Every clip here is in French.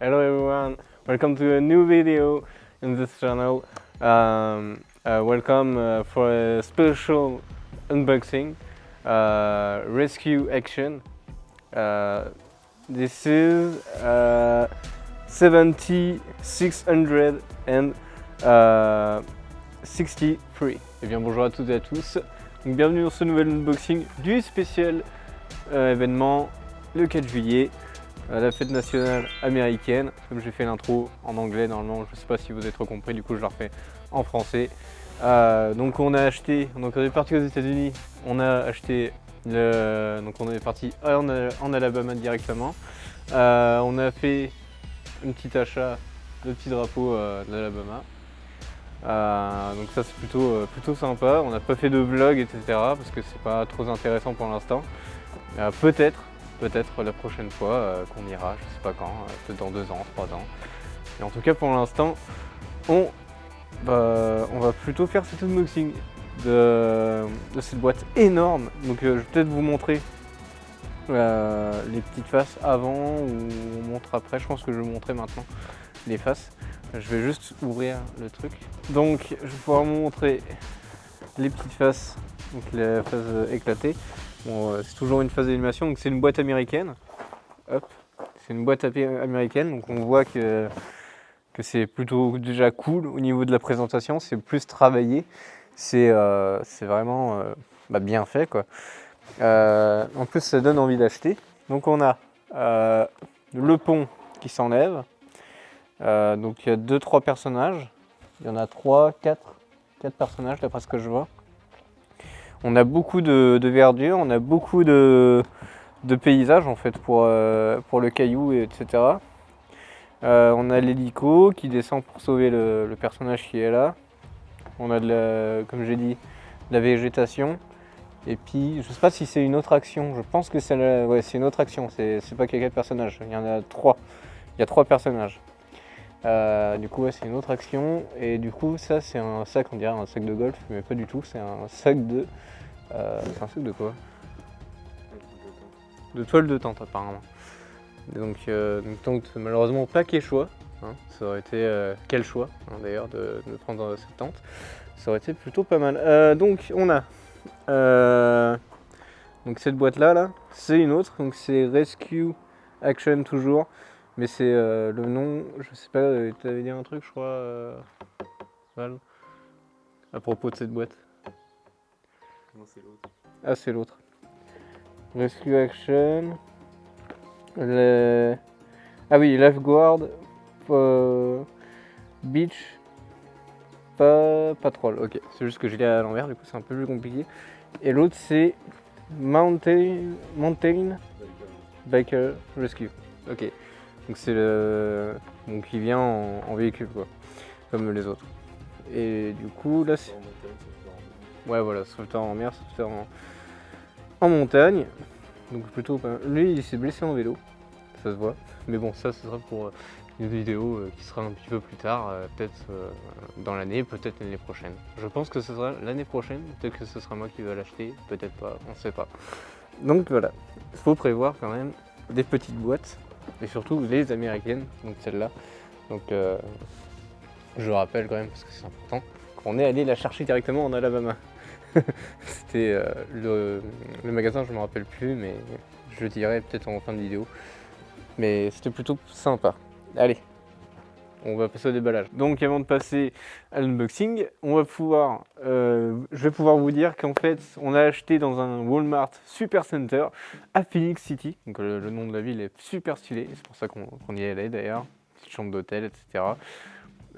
Hello everyone, welcome to a new video in this channel. Welcome for a special unboxing, rescue action. This is 7663. Eh bien bonjour à toutes et à tous. Donc, bienvenue dans ce nouvel unboxing du spécial événement le 4 juillet. La fête nationale américaine, comme j'ai fait l'intro en anglais normalement, je ne sais pas si vous avez trop compris, du coup je la refais en français. Donc on a acheté, donc on est parti aux États-Unis, on a acheté donc on est parti en Alabama directement. On a fait un petit achat de petits drapeaux de l'Alabama. Donc ça c'est plutôt sympa. On n'a pas fait de vlog etc parce que c'est pas trop intéressant pour l'instant. Peut-être la prochaine fois qu'on ira, je sais pas quand, peut-être dans 2 ans, 3 ans. Et en tout cas pour l'instant, on va plutôt faire cet unboxing de cette boîte énorme. Donc je vais peut-être vous montrer les petites faces avant ou on montre après. Je pense que je vais vous montrer maintenant les faces. Je vais juste ouvrir le truc. Donc je vais pouvoir vous montrer les petites faces, donc les faces éclatées. Bon, c'est toujours une phase d'animation, donc c'est une boîte américaine. Hop, c'est une boîte américaine, donc on voit que c'est plutôt déjà cool au niveau de la présentation, c'est plus travaillé, c'est vraiment bien fait quoi. En plus ça donne envie d'acheter. Donc on a le pont qui s'enlève, donc il y a 2-3 personnages, il y en a 4 personnages d'après ce que je vois. On a beaucoup de verdure, on a beaucoup de paysages en fait pour le caillou, etc. On a l'hélico qui descend pour sauver le personnage qui est là. On a comme j'ai dit, de la végétation. Et puis, je sais pas si c'est une autre action. Je pense que c'est une autre action. C'est pas qu'il y a 4 personnages. Il y en a 3. Il y a 3 personnages. Du coup, c'est une autre action. Et du coup, ça, c'est un sac, on dirait un sac de golf, mais pas du tout. C'est un sac de. C'est un sac de quoi? De toile de tente, apparemment. Donc malheureusement, pas Quechua. Hein, ça aurait été quel choix hein, d'ailleurs de prendre cette tente. Ça aurait été plutôt pas mal. Donc, on a. Donc cette boîte là, c'est une autre, donc c'est Rescue Action toujours, mais c'est le nom, je sais pas, tu avais dit un truc je crois, Val, à propos de cette boîte. Non, c'est l'autre. Ah c'est l'autre. Rescue Action, ah oui, Lifeguard, Beach, Patrol, ok, c'est juste que je l'ai à l'envers, du coup c'est un peu plus compliqué. Et l'autre c'est Mountain Biker Rescue. Ok. Donc c'est le. Donc il vient en véhicule quoi. Comme les autres. Et du coup là c'est. Ouais voilà, sauveteur en mer, sauveteur en montagne. Donc plutôt pas. Lui il s'est blessé en vélo. Ça se voit. Mais bon ça ce sera pour une vidéo qui sera un petit peu plus tard, peut-être dans l'année, peut-être l'année prochaine. Je pense que ce sera l'année prochaine, peut-être que ce sera moi qui vais l'acheter, peut-être pas, on sait pas. Donc voilà, il faut prévoir quand même des petites boîtes, et surtout les américaines, donc celle-là. Donc je rappelle quand même, parce que c'est important, qu'on est allé la chercher directement en Alabama. C'était le magasin, je me rappelle plus, mais je le dirai peut-être en fin de vidéo. Mais c'était plutôt sympa. Allez, on va passer au déballage. Donc avant de passer à l'unboxing, je vais pouvoir vous dire qu'en fait, on a acheté dans un Walmart Super Center à Phoenix City. Donc le nom de la ville est super stylé, c'est pour ça qu'on y est allé d'ailleurs. Petite chambre d'hôtel, etc.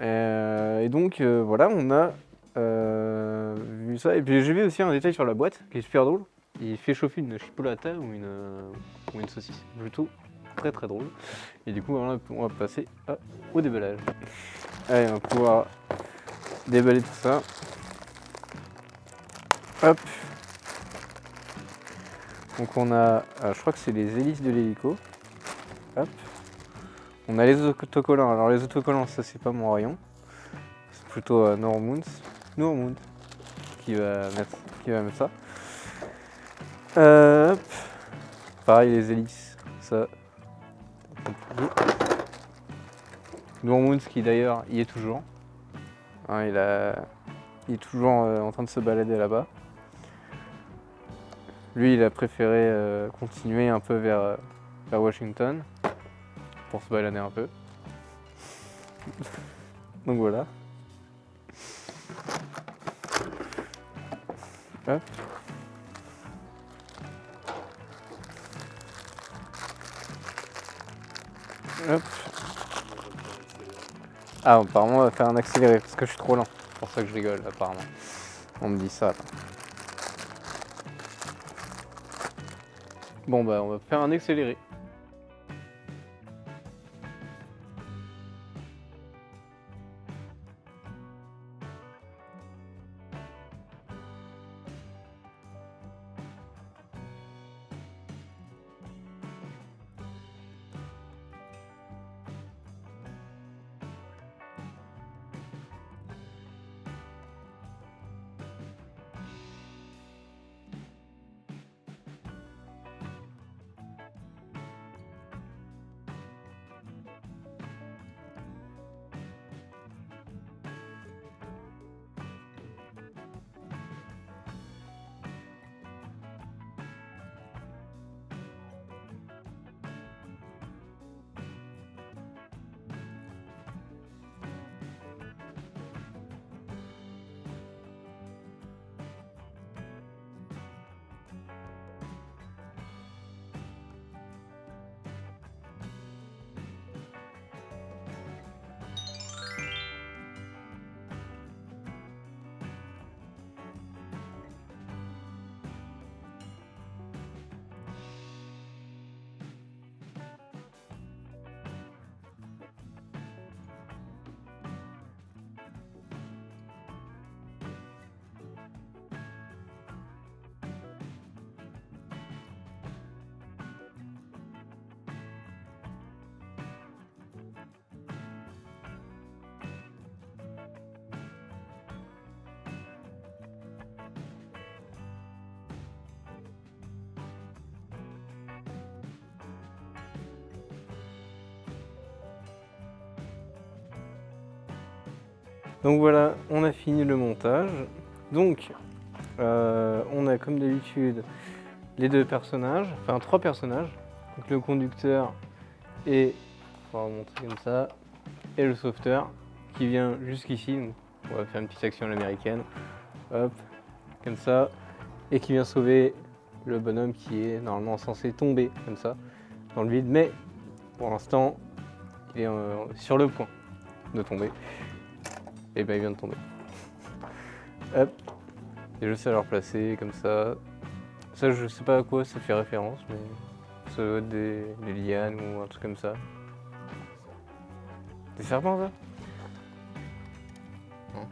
Et donc voilà, on a vu ça. Et puis j'ai vu aussi un détail sur la boîte qui est super drôle. Il fait chauffer une chipolata ou une saucisse. Plutôt très drôle. Et du coup voilà, on va passer au déballage. Allez, on va pouvoir déballer tout ça. Hop. Donc on a, je crois que c'est les hélices de l'hélico. Hop. On a les autocollants. Alors les autocollants, ça c'est pas mon rayon. C'est plutôt Normoons qui va mettre ça. Hop. Pareil les hélices, ça. Compliqué. Dortmund qui d'ailleurs y est toujours. Hein, il est toujours en train de se balader là-bas. Lui, il a préféré continuer un peu vers Washington pour se balader un peu. Donc voilà. Hop. Hop. Ah, apparemment, on va faire un accéléré parce que je suis trop lent. C'est pour ça que je rigole, apparemment. On me dit ça là. Bon, bah, on va faire un accéléré. Donc voilà, on a fini le montage. Donc, on a comme d'habitude les deux personnages, enfin 3 personnages. Donc le conducteur et, on va montrer comme ça, et le sauveteur qui vient jusqu'ici. Donc on va faire une petite action à l'américaine. Hop, comme ça. Et qui vient sauver le bonhomme qui est normalement censé tomber comme ça dans le vide. Mais pour l'instant, il est sur le point de tomber. Et ben il vient de tomber. Hop. Et je sais le replacer comme ça. Ça je sais pas à quoi ça fait référence, mais ça doit être des lianes ou un truc comme ça. Des serpents ça? Non.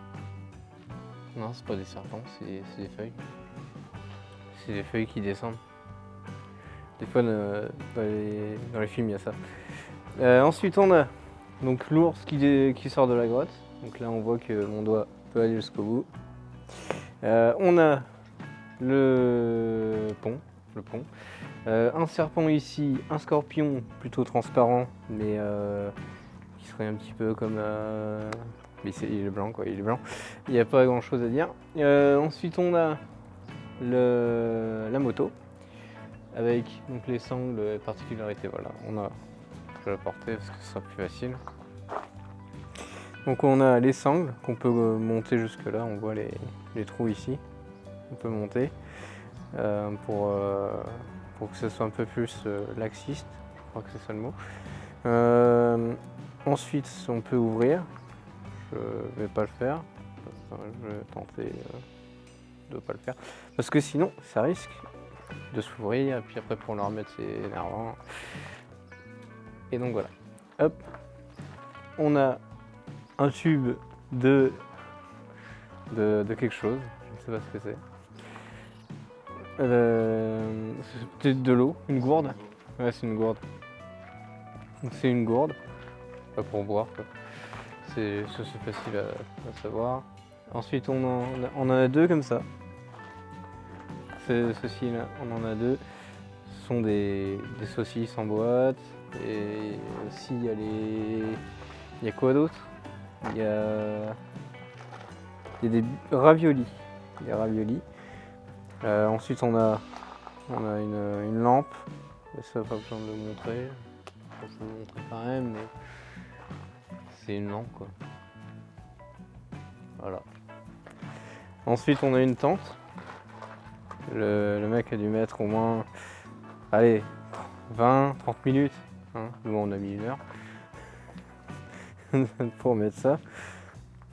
Non, c'est pas des serpents, c'est des feuilles. C'est des feuilles qui descendent. Des fois dans les films il y a ça. Ensuite on a donc l'ours qui sort de la grotte. Donc là on voit que mon doigt peut aller jusqu'au bout. On a le pont. Un serpent ici, un scorpion plutôt transparent, mais qui serait un petit peu comme... mais il est blanc quoi, il est blanc. Il n'y a pas grand chose à dire. Ensuite on a la moto, avec donc les sangles, particularités, voilà. Je vais la porter parce que ce sera plus facile. Donc on a les sangles qu'on peut monter jusque là, on voit les trous ici, on peut monter pour que ce soit un peu plus laxiste, je crois que c'est ça le mot. Ensuite on peut ouvrir, je vais pas le faire, enfin, je vais tenter de pas le faire, parce que sinon ça risque de s'ouvrir et puis après pour le remettre c'est énervant. Et donc voilà, hop, on a un tube de quelque chose, je ne sais pas ce que c'est. C'est peut-être de l'eau, une gourde. Ouais, c'est une gourde. Donc c'est une gourde, pas pour boire quoi. C'est facile à savoir. Ensuite on en a deux comme ça. Ceci là, on en a deux. Ce sont des saucisses en boîte. Et aussi il y a Il y a quoi d'autre? Il y a des raviolis. Des raviolis. Ensuite on a une lampe. Et ça pas besoin de le montrer. Je vais le montrer quand même, mais c'est une lampe quoi. Voilà. Ensuite on a une tente. Le mec a dû mettre au moins, allez, 20-30 minutes. Hein. Nous on a mis 1 heure pour mettre ça.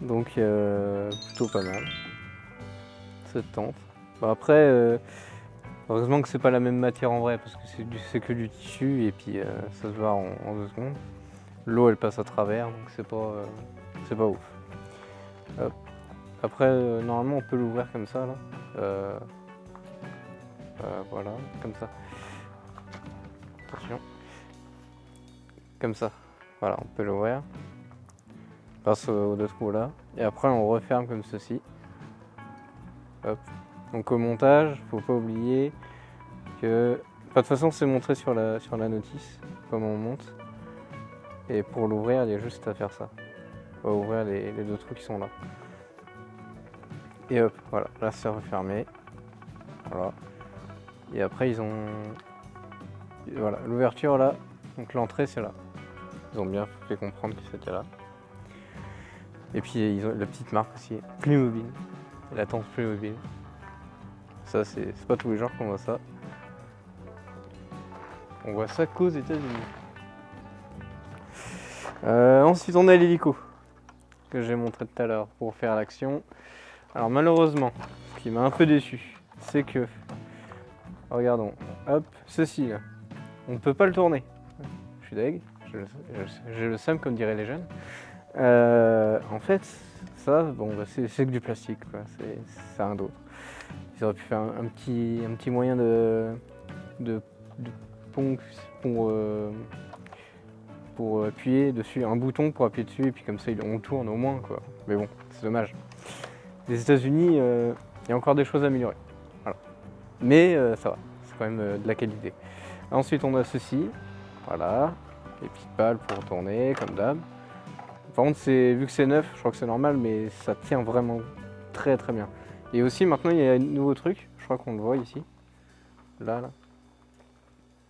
Donc plutôt pas mal. Cette tente. Bon, après, heureusement que c'est pas la même matière en vrai parce que c'est que du tissu et puis ça se voit en 2 secondes. L'eau elle passe à travers donc c'est pas ouf. Hop. Après normalement on peut l'ouvrir comme ça là. Voilà, comme ça. Attention. Comme ça. Voilà, on peut l'ouvrir. Grâce aux 2 trous là. Et après on referme comme ceci. Hop. Donc au montage, faut pas oublier que. De toute façon c'est montré sur la notice, comment on monte. Et pour l'ouvrir, il y a juste à faire ça. On va ouvrir les 2 trous qui sont là. Et hop, voilà, là c'est refermé. Voilà. Et après ils ont. Voilà, l'ouverture là, donc l'entrée c'est là. Ils ont bien fait comprendre que c'était là. Et puis ils ont la petite marque aussi, Playmobil. La tente Playmobil. Ça c'est pas tous les jours qu'on voit ça. On voit ça qu'aux États-Unis. Ensuite on a l'hélico que j'ai montré tout à l'heure pour faire l'action. Alors malheureusement, ce qui m'a un peu déçu, c'est que, regardons, hop, ceci là, on ne peut pas le tourner. Je suis deg, j'ai le seum comme diraient les jeunes. En fait, ça, bon, bah, c'est que du plastique, quoi. C'est rien d'autre. Ils auraient pu faire un petit moyen de ponct pour appuyer dessus, un bouton pour appuyer dessus, et puis comme ça on tourne au moins, quoi. Mais bon, c'est dommage. Les États-Unis, il y a encore des choses à améliorer. Voilà. Mais ça va, c'est quand même de la qualité. Ensuite, on a ceci, voilà, les petites pales pour tourner, comme d'hab. Par contre, vu que c'est neuf, je crois que c'est normal, mais ça tient vraiment très très bien. Et aussi, maintenant, il y a un nouveau truc, je crois qu'on le voit ici, là.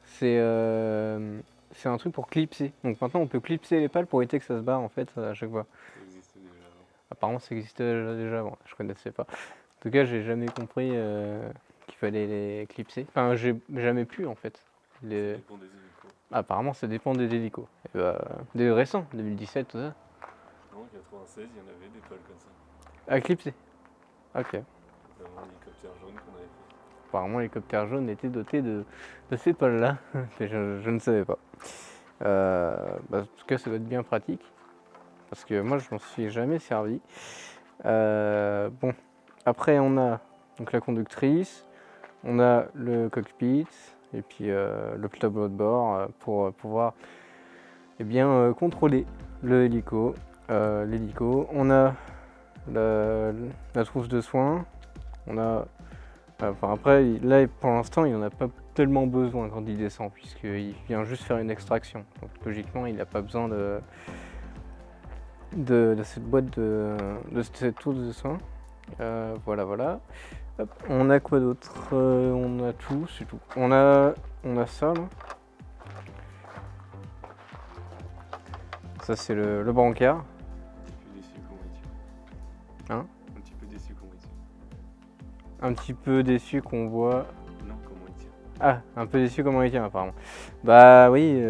C'est un truc pour clipser. Donc maintenant, on peut clipser les pales pour éviter que ça se barre, en fait, à chaque fois. Ça existait déjà avant. Apparemment, ça existait déjà avant, je connaissais pas. En tout cas, j'ai jamais compris qu'il fallait les clipser. Enfin, j'ai jamais pu, en fait. Ça dépend des hélicos. Apparemment, ça dépend des hélicos. Et des récents, 2017, tout ça. Non, en 96, il y en avait des pales comme ça. À clipser. Ok. Notamment l'hélicoptère jaune qu'on avait fait. Apparemment, l'hélicoptère jaune était doté de ces pales-là. je ne savais pas. En tout cas, ça doit être bien pratique. Parce que moi, je m'en suis jamais servi. Bon. Après, on a donc la conductrice. On a le cockpit. Et puis le tableau de bord pour pouvoir contrôler l'hélico. On a la trousse de soins. On a. Après, là pour l'instant, il n'en a pas tellement besoin quand il descend, puisqu'il vient juste faire une extraction. Donc logiquement, il n'a pas besoin de cette boîte de cette trousse de soins. Voilà. Hop, on a quoi d'autre? On a tout, c'est tout. On a ça là. Ça c'est le brancard. Un petit peu déçu qu'on voit. Hein? Un petit peu déçu qu'on voit. Non, comment il tient. Ah, un peu déçu comment il tient apparemment. Bah oui,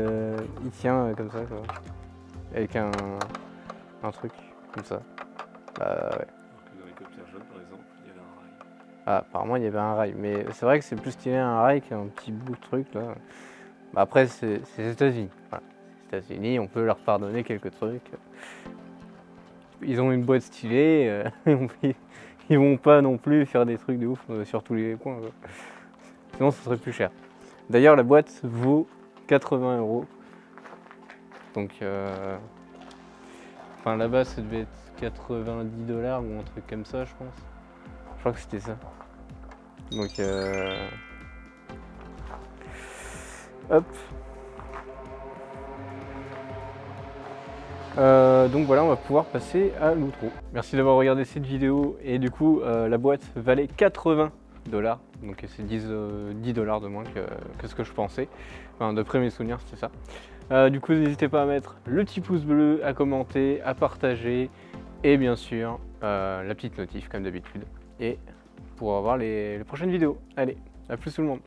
il tient comme ça quoi. Avec un truc comme ça. Bah ouais. Dans l'hélicoptère jaune par exemple, il y avait un rail. Ah, apparemment il y avait un rail, mais c'est vrai que c'est plus stylé un rail qu'un petit bout de truc là. Bah après c'est les États-Unis. Voilà. Les États-Unis, on peut leur pardonner quelques trucs. Ils ont une boîte stylée, ils vont pas non plus faire des trucs de ouf sur tous les coins. Quoi. Sinon ça serait plus cher. D'ailleurs la boîte vaut 80 €. Donc enfin là-bas ça devait être 90 $ ou un truc comme ça je pense. Je crois que c'était ça. Donc hop. Donc voilà, on va pouvoir passer à l'outro. Merci d'avoir regardé cette vidéo et du coup la boîte valait 80 $, donc c'est 10 $, de moins que ce que je pensais. Enfin, d'après mes souvenirs, c'était ça. Du coup, n'hésitez pas à mettre le petit pouce bleu, à commenter, à partager et bien sûr la petite notif comme d'habitude. Et pour avoir les prochaines vidéos. Allez, à plus tout le monde.